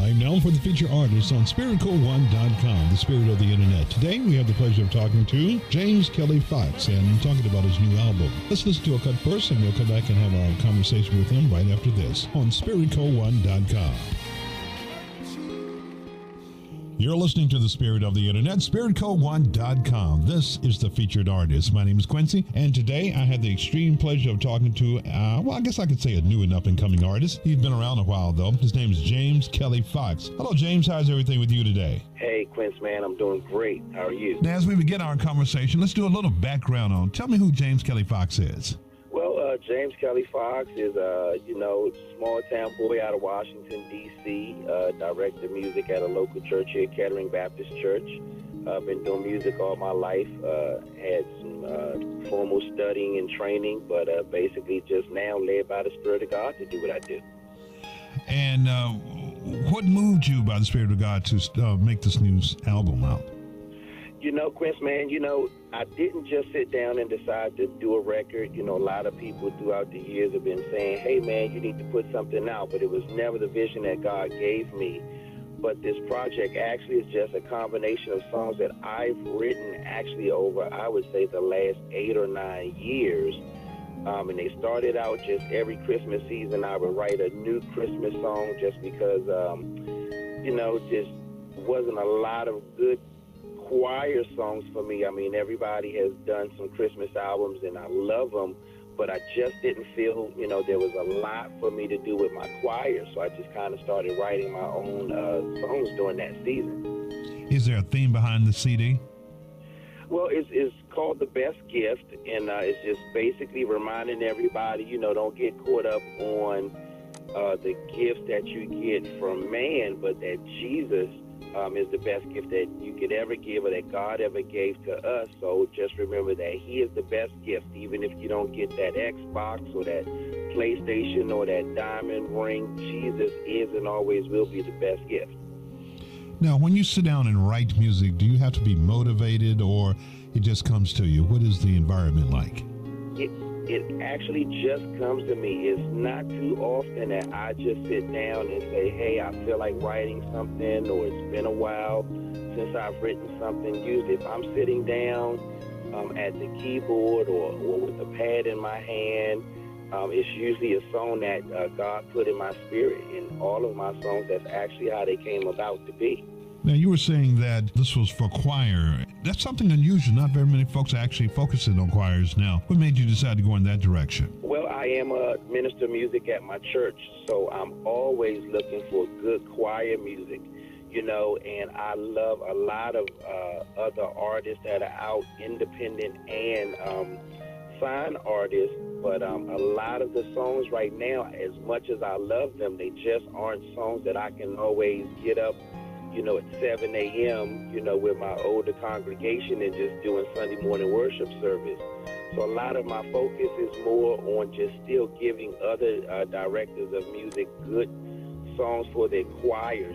time now for the feature artist on SpiritCo1.com, the spirit of the internet. Today we have the pleasure of talking to James Kelly Fox and talking about his new album. Let's listen to a cut first and we'll come back and have a conversation with him right after this on SpiritCo1.com. You're listening to the spirit of the internet, SpiritCo1.com. This is the featured artist. My name is Quincy, and today I had the extreme pleasure of talking to, I guess I could say a new and up-and-coming artist. He's been around a while, though. His name is James Kelly Fox. Hello, James. How's everything with you today? Hey, Quince, man. I'm doing great. How are you? Now, as we begin our conversation, let's do a little background on. Tell me who James Kelly Fox is. Well, James Kelly Fox is, small-town boy out of Washington, D.C., director of music at a local church here, Kettering Baptist Church. I've been doing music all my life, had some formal studying and training, but basically just now led by the Spirit of God to do what I do. And what moved you by the Spirit of God to make this new album out? You know, Quince, man, I didn't just sit down and decide to do a record. A lot of people throughout the years have been saying, hey, man, you need to put something out, but it was never the vision that God gave me. But this project actually is just a combination of songs that I've written actually over, I would say, the last 8 or 9 years. And they started out just every Christmas season. I would write a new Christmas song just because, just wasn't a lot of good choir songs for me. I mean, everybody has done some Christmas albums, and I love them, but I just didn't feel, there was a lot for me to do with my choir, so I just kind of started writing my own songs during that season. Is there a theme behind the CD? Well, it's called The Best Gift, and it's just basically reminding everybody, don't get caught up on the gifts that you get from man, but that Jesus is the best gift that you could ever give or that God ever gave to us. So just remember that He is the best gift, even if you don't get that Xbox or that PlayStation or that diamond ring. Jesus is and always will be the best gift. Now, when you sit down and write music, do you have to be motivated or it just comes to you? What is the environment like? It actually just comes to me. It's not too often that I just sit down and say, hey, I feel like writing something, or it's been a while since I've written something. Usually if I'm sitting down at the keyboard or with a pad in my hand, it's usually a song that God put in my spirit. And all of my songs, that's actually how they came about to be. Now, you were saying that this was for choir. That's something unusual. Not very many folks are actually focusing on choirs now. What made you decide to go in that direction? Well, I am a minister of music at my church, so I'm always looking for good choir music, and I love a lot of other artists that are out, independent and signed artists, but a lot of the songs right now, as much as I love them, they just aren't songs that I can always get up at 7 a.m., with my older congregation and just doing Sunday morning worship service. So a lot of my focus is more on just still giving other directors of music good songs for their choirs.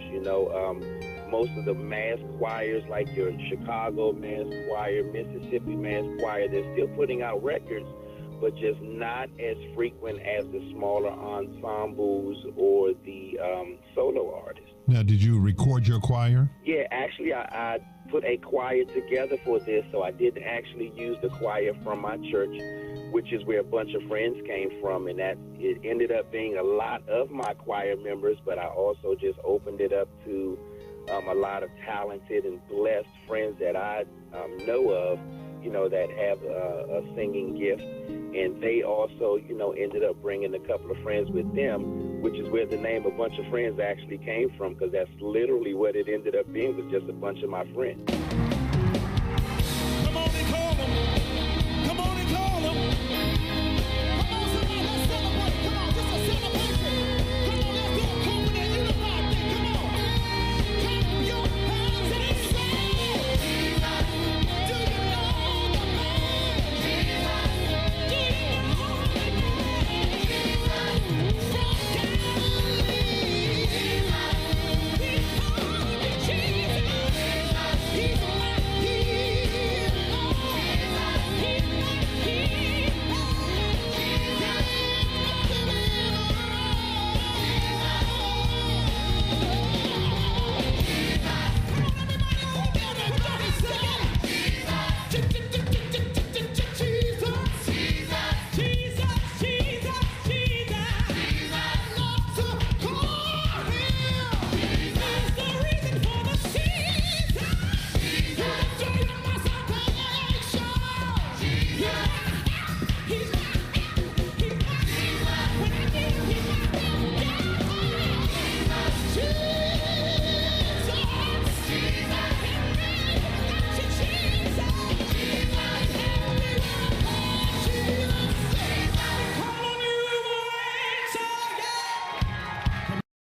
Most of the mass choirs, like your Chicago Mass Choir, Mississippi Mass Choir, they're still putting out records, but just not as frequent as the smaller ensembles or the solo artists. Now, did you record your choir? Yeah, actually, I put a choir together for this, so I didn't actually use the choir from my church, which is where a bunch of friends came from, and that it ended up being a lot of my choir members, but I also just opened it up to a lot of talented and blessed friends that I know of, that have a singing gift. And they also, ended up bringing a couple of friends with them, which is where the name A Bunch of Friends actually came from, because that's literally what it ended up being, was just a bunch of my friends.